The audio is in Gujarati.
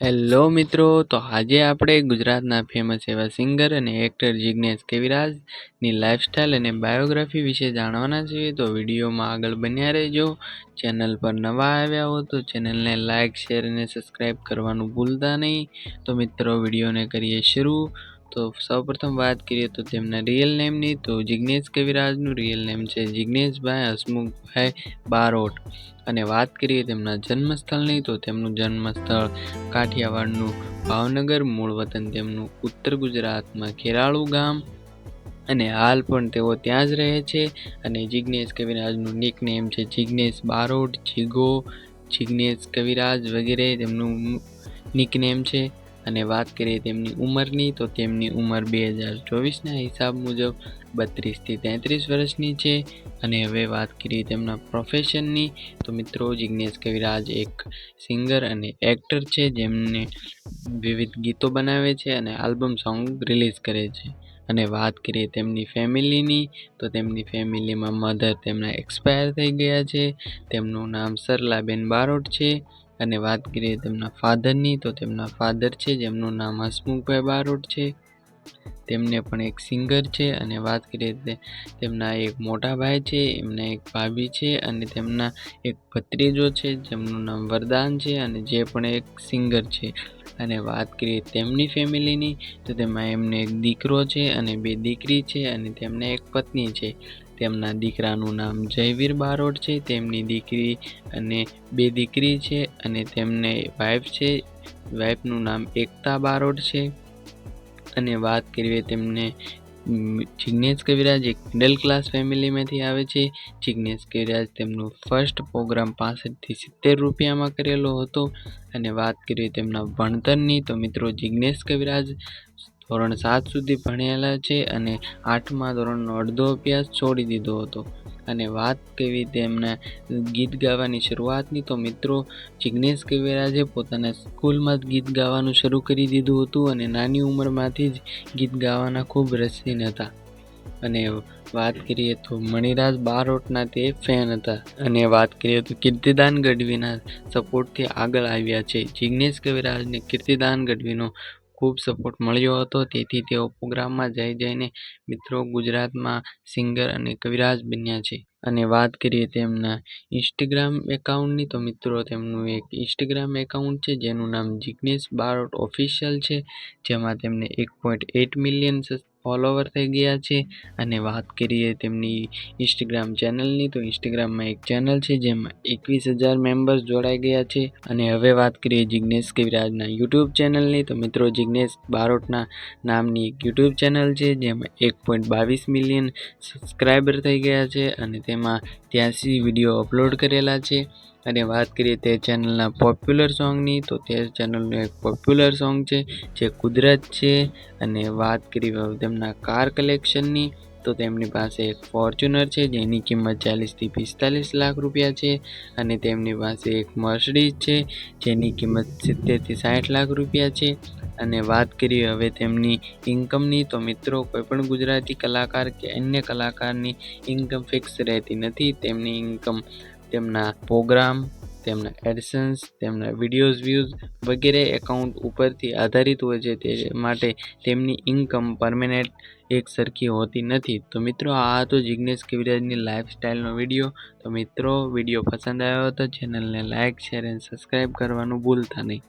હેલો મિત્રો, તો આજે આપણે ગુજરાતના ફેમસ એવા સિંગર અને એક્ટર જિગ્નેશ કવિરાજની લાઈફસ્ટાઈલ અને બાયોગ્રાફી વિશે જાણવાના છીએ. તો વિડીયોમાં આગળ બન્યા રહેજો. ચેનલ પર નવા આવ્યા હો તો ચેનલને લાઇક, શેર અને સબસ્ક્રાઈબ કરવાનું ભૂલતા નહીં. તો મિત્રો, વિડીયોને કરીએ શરૂ. તો સૌપ્રથમ વાત કરીએ તો તેમના રિયલ નેમની. તો જિગ્નેશ કવિરાજનું રિયલ નેમ છે જિગ્નેશભાઈ હસમુખભાઈ બારોટ. અને વાત કરીએ તેમના જન્મસ્થળની, તો તેમનું જન્મસ્થળ કાઠિયાવાડનું ભાવનગર, મૂળ વતન તેમનું ઉત્તર ગુજરાતમાં ખેરાળુ ગામ, અને હાલ પણ તેઓ ત્યાં જ રહે છે. અને જિગ્નેશ કવિરાજનું નિકનેમ છે જિગ્નેશ બારોટ, જીગો, જિગ્નેશ કવિરાજ વગેરે તેમનું નિકનેમ છે. અને વાત કરીએ તેમની ઉંમરની, તો તેમની ઉંમર 2024ના હિસાબ મુજબ 32 થી 33 વર્ષની છે. અને હવે વાત કરીએ તેમના પ્રોફેશનની, તો મિત્રો જિગ્નેશ કવિરાજ એક સિંગર અને એક્ટર છે, જેમને વિવિધ ગીતો બનાવે છે અને આલ્બમ સોંગ રિલીઝ કરે છે. અને વાત કરીએ તેમની ફેમિલીની, તો તેમની ફેમિલીમાં મધર તેમના એક્સપાયર થઈ ગયા છે. તેમનું નામ સરલાબેન બારોટ છે. અને વાત કરીએ તેમના ફાધરની, તો તેમના ફાધર છે જેમનું નામ હસમુખભાઈ બારોટ છે. તેમને પણ એક સિંગર છે. અને વાત કરીએ તેમના એક મોટા ભાઈ છે, એમના એક ભાભી છે, અને તેમના એક ભત્રીજો છે જેમનું નામ વરદાન છે, અને જે પણ એક સિંગર છે. અને વાત કરીએ તેમની ફેમિલીની, તો તેમાં એમને એક દીકરો છે અને 2 દીકરી છે, અને તેમને એક પત્ની છે. તેમના દીકરાનું નામ જયવીર બારોટ છે, તેમની દીકરી અને 2 દીકરી છે, અને તેમને વાઈફ છે, વાઈફનું નામ એકતા બારોટ છે. અને વાત કરીએ તેમને જિગ્નેશ કવિરાજ એક મિડલ ક્લાસ ફેમિલીમાંથી આવે છે. જિગ્નેશ કવિરાજ તેમનું ફર્સ્ટ પ્રોગ્રામ 65 થી 70 રૂપિયામાં કરેલો હતો. અને વાત કરીએ તેમના ભણતરની, તો મિત્રો જિગ્નેશ કવિરાજ ધોરણ 7 સુધી ભણેલા છે અને 8મા ધોરણનો અડધો અભ્યાસ છોડી દીધો હતો. અને વાત કરી તેમના ગીત ગાવાની શરૂઆતની, તો મિત્રો જિગ્નેશ કવિરાજે પોતાના સ્કૂલમાં જ ગીત ગાવાનું શરૂ કરી દીધું હતું, અને નાની ઉંમરમાંથી જ ગીત ગાવાના ખૂબ રસીન હતા. અને વાત કરીએ તો મણિરાજ બારોટના તે ફેન હતા. અને વાત કરીએ તો કીર્તિદાન ગઢવીના સપોર્ટથી આગળ આવ્યા છે. જિગ્નેશ કવિરાજને કીર્તિદાન ગઢવીનો ખૂબ સપોર્ટ મળ્યો હતો, તેથી તેઓ પ્રોગ્રામમાં જઈને મિત્રો ગુજરાતમાં સિંગર અને કવિરાજ બન્યા છે. અને વાત કરીએ તેમના ઇન્સ્ટાગ્રામ એકાઉન્ટની, તો મિત્રો તેમનું એક ઇન્સ્ટાગ્રામ એકાઉન્ટ છે જેનું નામ જિગ્નેશ બારોટ ઓફિશિયલ છે, જેમાં તેમને 1.8 મિલિયન ફોલોવર થઈ ગયા છે. અને વાત કરીએ તેમની ઇન્સ્ટાગ્રામ ચેનલની, તો ઇન્સ્ટાગ્રામમાં એક ચેનલ છે જેમાં 21,000 મેમ્બર્સ જોડાઈ ગયા છે. અને હવે વાત કરીએ જિગ્નેશ કવિરાજના યુટ્યુબ ચેનલની, તો મિત્રો જિગ્નેશ બારોટના નામની એક યુટ્યુબ ચેનલ છે જેમાં 1.22 મિલિયન સબસ્ક્રાઈબર થઈ ગયા છે, અને તેમાં 83 વિડીયો અપલોડ કરેલા છે. અને વાત કરીએ તે ચેનલના પોપ્યુલર સોંગની, તો તે ચેનલનું એક પોપ્યુલર સોંગ છે જે કુદરત છે. અને વાત કરીએ તેમના કાર કલેક્શનની, તો તેમની પાસે એક ફોર્ચ્યુનર છે જેની કિંમત 40 થી 45 લાખ રૂપિયા છે. અને તેમની પાસે એક મર્સિડીઝ છે જેની કિંમત 70 થી 60 લાખ રૂપિયા છે. અને વાત કરીએ હવે તેમની ઇન્કમની, તો મિત્રો કોઈપણ ગુજરાતી કલાકાર કે અન્ય કલાકારની ઇન્કમ ફિક્સ રહેતી નથી. તેમની ઇન્કમ તેમના પ્રોગ્રામ, તેમના એડસન્સ, તેમના વિડીયોઝ વ્યૂઝ વગેરે એકાઉન્ટ ઉપરથી આધારિત હોય છે. તે માટે તેમની ઇન્કમ પરમેનન્ટ એક સરખી હોતી નથી. તો મિત્રો આ હતો જિગ્નેશ કવિરાજની લાઈફસ્ટાઈલનો વિડીયો. તો મિત્રો વિડીયો પસંદ આવ્યો તો ચેનલને લાઇક, શેર અને સબસ્ક્રાઈબ કરવાનું ભૂલતા નહીં.